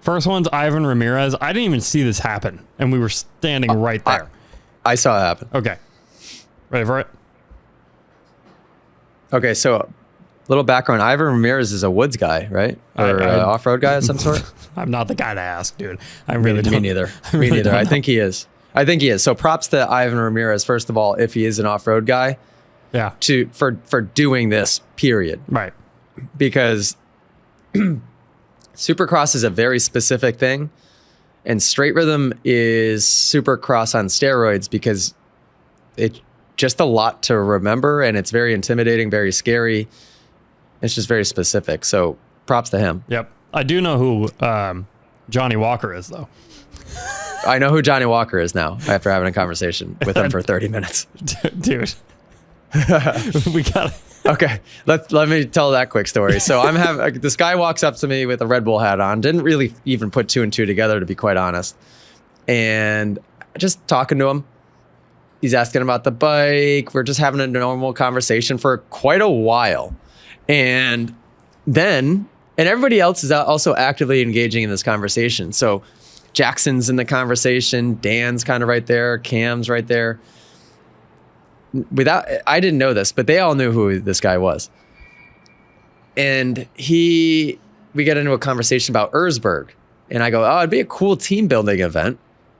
First one's Ivan Ramirez. I didn't even see this happen, and we were standing right there. I saw it happen. Okay. Ready for it? Okay, so little background. Ivan Ramirez is a woods guy, right? Or off-road guy of some sort? I'm not the guy to ask, dude. I really don't. Me neither. Me neither. I think he is. So props to Ivan Ramirez, first of all, if he is an off-road guy. Yeah. For doing this, period. Right. Because Supercross is a very specific thing, and straight rhythm is Supercross on steroids because it's just a lot to remember, and it's very intimidating, very scary. It's just very specific. So props to him. Yep. I do know who Johnny Walker is, though. I know who Johnny Walker is now after having a conversation with him for 30 minutes. Dude. We got Okay, let me tell that quick story. So this guy walks up to me with a Red Bull hat on. Didn't really even put two and two together, to be quite honest. And just talking to him. He's asking about the bike. We're just having a normal conversation for quite a while. And everybody else is also actively engaging in this conversation. So Jackson's in the conversation. Dan's kind of right there. Cam's right there. I didn't know this, but they all knew who this guy was. And we get into a conversation about Erzberg. And I go, oh, it'd be a cool team building event.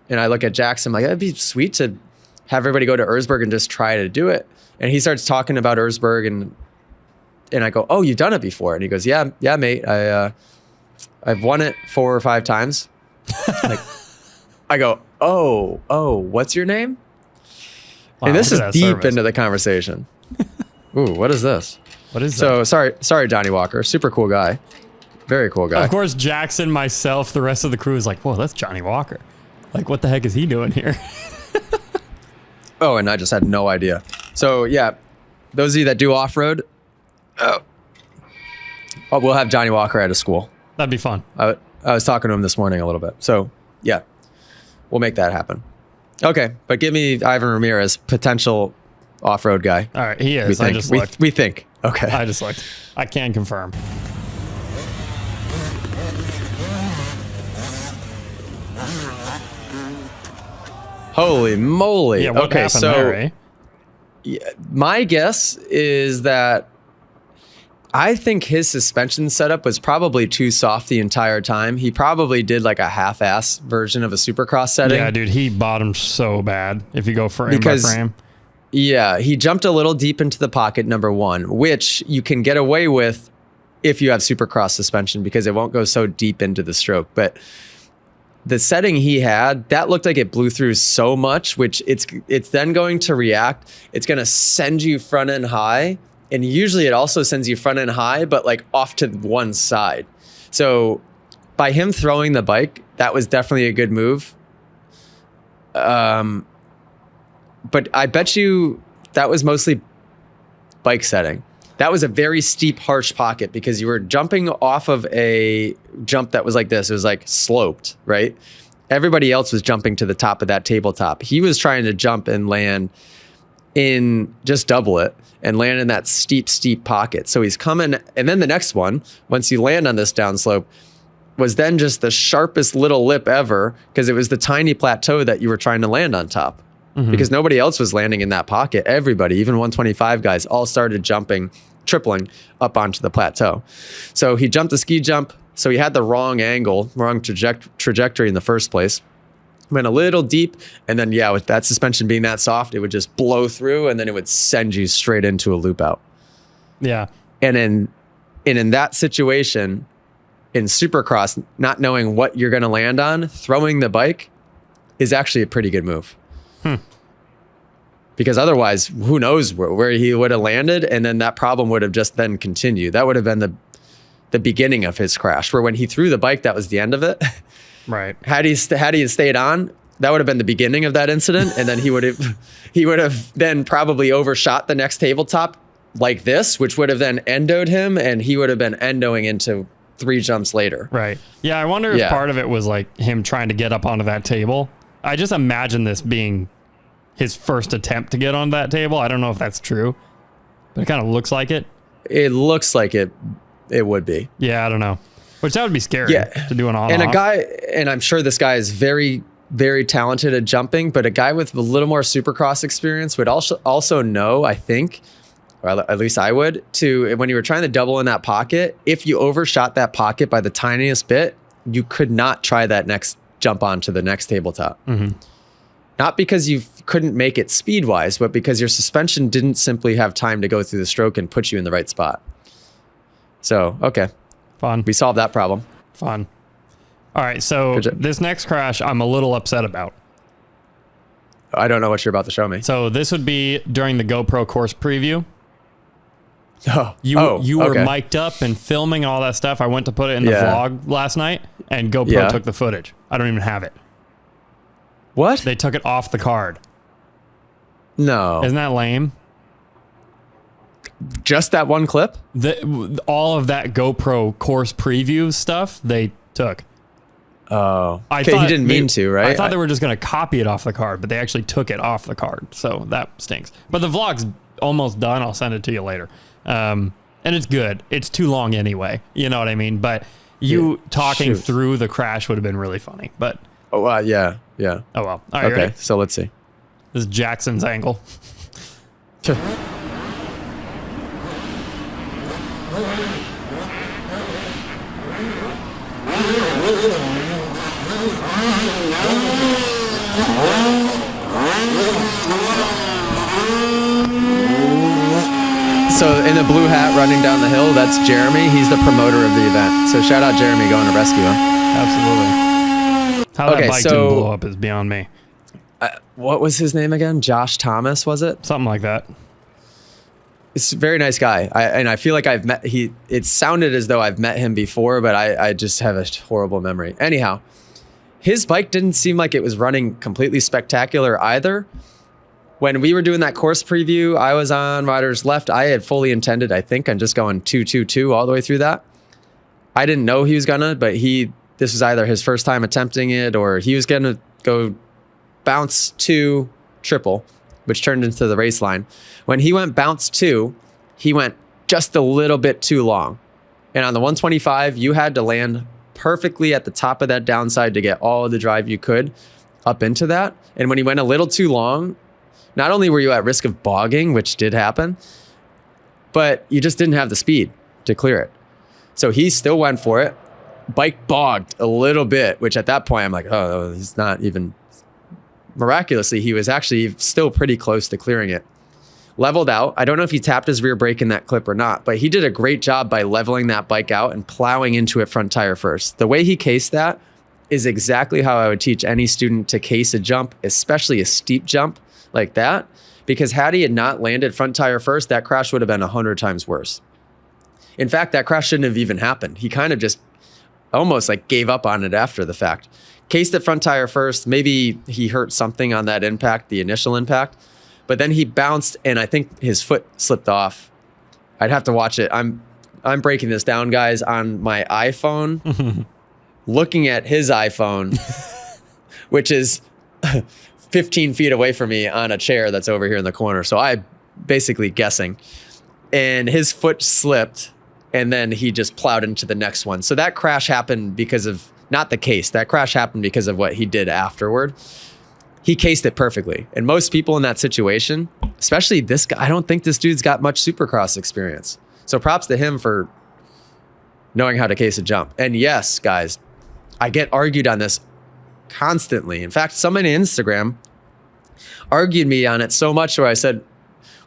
And I look at Jackson, I'm like, that'd be sweet to have everybody go to Erzberg and just try to do it. And he starts talking about Erzberg, and I go, oh, you've done it before? And he goes, yeah, mate. I've won it 4 or 5 times. I go, oh, what's your name? Wow, and this is deep into the conversation. Ooh, what is this? What is that? So sorry, Johnny Walker. Super cool guy. Very cool guy. Of course, Jackson, myself, the rest of the crew is like, whoa, that's Johnny Walker. Like, what the heck is he doing here? Oh, and I just had no idea. So yeah, those of you that do off-road, we'll have Johnny Walker at a school. That'd be fun. I was talking to him this morning a little bit. So yeah, we'll make that happen. Okay, but give me Ivan Ramirez, potential off-road guy. All right, he is. I just looked. We think. Okay. I just looked. I can confirm. Holy moly. Yeah, what happened there, eh? Yeah, my guess is that I think his suspension setup was probably too soft the entire time. He probably did like a half-ass version of a Supercross setting. Yeah, dude, he bottomed so bad if you go frame by frame. Yeah, he jumped a little deep into the pocket, number one, which you can get away with if you have Supercross suspension because it won't go so deep into the stroke. But the setting he had, that looked like it blew through so much, which it's then going to react. It's going to send you front end high. And usually it also sends you front end high, but like off to one side. So by him throwing the bike, that was definitely a good move. But I bet you that was mostly bike setting. That was a very steep, harsh pocket because you were jumping off of a jump that was like this. It was like sloped, right? Everybody else was jumping to the top of that tabletop. He was trying to jump and land in just double it and land in that steep, steep pocket. So he's coming. And then the next one, once you land on this downslope, was then just the sharpest little lip ever because it was the tiny plateau that you were trying to land on top. Mm-hmm. Because nobody else was landing in that pocket. Everybody, even 125 guys, all started jumping, tripling up onto the plateau. So he jumped the ski jump. So he had the wrong angle, wrong trajectory in the first place. Went a little deep, and then with that suspension being that soft, it would just blow through, and then it would send you straight into a loop out. Yeah. And in that situation, in Supercross, not knowing what you're going to land on, throwing the bike is actually a pretty good move. Because otherwise, who knows where he would have landed, and then that problem would have just then continued. That would have been the beginning of his crash, where when he threw the bike, that was the end of it. Right. Had he stayed on, that would have been the beginning of that incident, and then he would have then probably overshot the next tabletop like this, which would have then endoed him, and he would have been endoing into 3 jumps later. Right. Yeah, I wonder if part of it was like him trying to get up onto that table. I just imagine this being his first attempt to get on that table. I don't know if that's true, But it kind of looks like it. It looks like it would be. Yeah, I don't know. Which that would be scary to do an on And off. a guy, and I'm sure this guy is very, very talented at jumping, but a guy with a little more supercross experience would also know, I think, or at least I would, when you were trying to double in that pocket, if you overshot that pocket by the tiniest bit, you could not try that next jump onto the next tabletop. Not because you couldn't make it speed-wise, but because your suspension didn't simply have time to go through the stroke and put you in the right spot. So, okay. Fun. We solved that problem. Fun. All right, so this next crash I'm a little upset about. I don't know what you're about to show me. So this would be during the GoPro course preview. You were mic'd up and filming all that stuff. I went to put it in the vlog last night, and GoPro took the footage. I don't even have it. What? They took it off the card. No. Isn't that lame? Just that one clip? All of that GoPro course preview stuff, they took. Oh. Okay, he didn't mean to, right? I thought they were just going to copy it off the card, but they actually took it off the card. So that stinks. But the vlog's almost done. I'll send it to you later. And it's good. It's too long anyway. You know what I mean? But you talking through the crash would have been really funny. But yeah. Oh, well. All right, okay, so let's see. This is Jackson's angle. So in the blue hat running down the hill, that's Jeremy. He's the promoter of the event. So shout out Jeremy going to rescue him. Absolutely. How that bike didn't blow up is beyond me. What was his name again? Josh Thomas, was it? Something like that. It's a very nice guy. And I feel like it sounded as though I've met him before, but I just have a horrible memory. Anyhow, his bike didn't seem like it was running completely spectacular either. When we were doing that course preview, I was on rider's left. I had fully intended, I think, on just going 2-2-2 all the way through that. I didn't know he was gonna, but this was either his first time attempting it or he was gonna go bounce 2 triple, which turned into the race line. When he went bounce 2, he went just a little bit too long. And on the 125, you had to land perfectly at the top of that downside to get all of the drive you could up into that. And when he went a little too long, not only were you at risk of bogging, which did happen, but you just didn't have the speed to clear it. So he still went for it. Bike bogged a little bit, which at that point I'm like, oh, he's not even. Miraculously, he was actually still pretty close to clearing it. Leveled out. I don't know if he tapped his rear brake in that clip or not, but he did a great job by leveling that bike out and plowing into it front tire first. The way he cased that is exactly how I would teach any student to case a jump, especially a steep jump like that, because had he had not landed front tire first, that crash would have been 100 times worse. In fact, that crash shouldn't have even happened. He kind of just almost like gave up on it after the fact. Cased it front tire first. Maybe he hurt something on that impact, the initial impact, but then he bounced and I think his foot slipped off. I'd have to watch it. I'm breaking this down, guys, on my iPhone, looking at his iPhone, which is 15 feet away from me on a chair that's over here in the corner. So I basically guessing. And his foot slipped and then he just plowed into the next one. So that crash happened because of, not the case, that crash happened because of what he did afterward. He cased it perfectly. And most people in that situation, especially this guy, I don't think this dude's got much supercross experience. So props to him for knowing how to case a jump. And yes, guys, I get argued on this constantly. In fact, somebody on Instagram argued me on it so much where I said,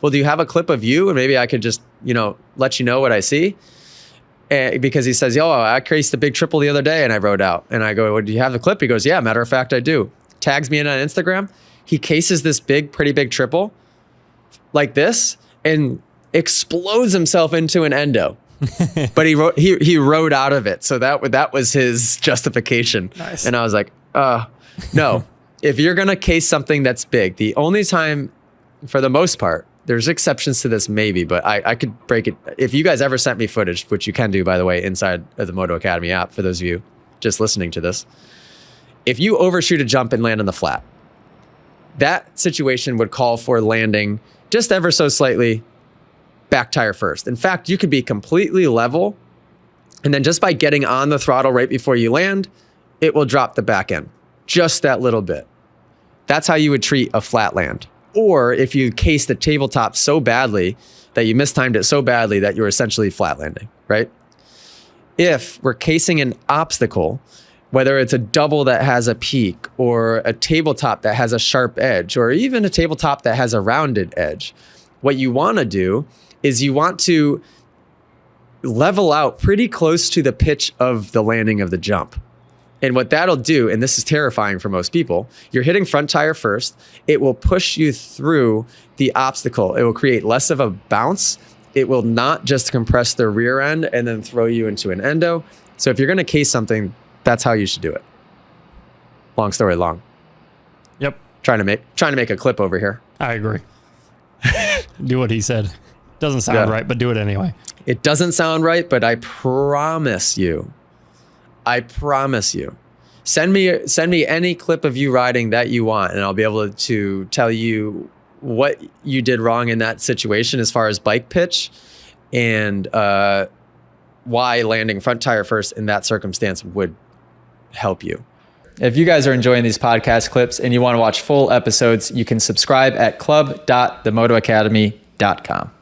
well, do you have a clip of you? And maybe I could just, let you know what I see. Because he says, I cased a big triple the other day and I rode out. And I go, well, do you have the clip? He goes, yeah, matter of fact, I do. Tags me in on Instagram. He cases this pretty big triple like this and explodes himself into an endo. But he rode out of it. So that was his justification. Nice. And I was like, no, if you're going to case something that's big, the only time, for the most part, there's exceptions to this maybe, but I could break it. If you guys ever sent me footage, which you can do, by the way, inside of the Moto Academy app, for those of you just listening to this, if you overshoot a jump and land on the flat, that situation would call for landing just ever so slightly back tire first. In fact, you could be completely level, and then just by getting on the throttle right before you land, it will drop the back end just that little bit. That's how you would treat a flat land. Or if you case the tabletop so badly that you mistimed it so badly that you're essentially flat landing, right? If we're casing an obstacle, whether it's a double that has a peak or a tabletop that has a sharp edge, or even a tabletop that has a rounded edge, what you want to do is you want to level out pretty close to the pitch of the landing of the jump. And what that'll do, and this is terrifying for most people, you're hitting front tire first. It will push you through the obstacle. It will create less of a bounce. It will not just compress the rear end and then throw you into an endo. So if you're going to case something, that's how you should do it. Long story long. Yep. Trying to make a clip over here. I agree. Do what he said. Doesn't sound right, but do it anyway. It doesn't sound right, but I promise you, send me any clip of you riding that you want, and I'll be able to tell you what you did wrong in that situation as far as bike pitch, and why landing front tire first in that circumstance would help you. If you guys are enjoying these podcast clips and you want to watch full episodes, you can subscribe at club.themotoacademy.com.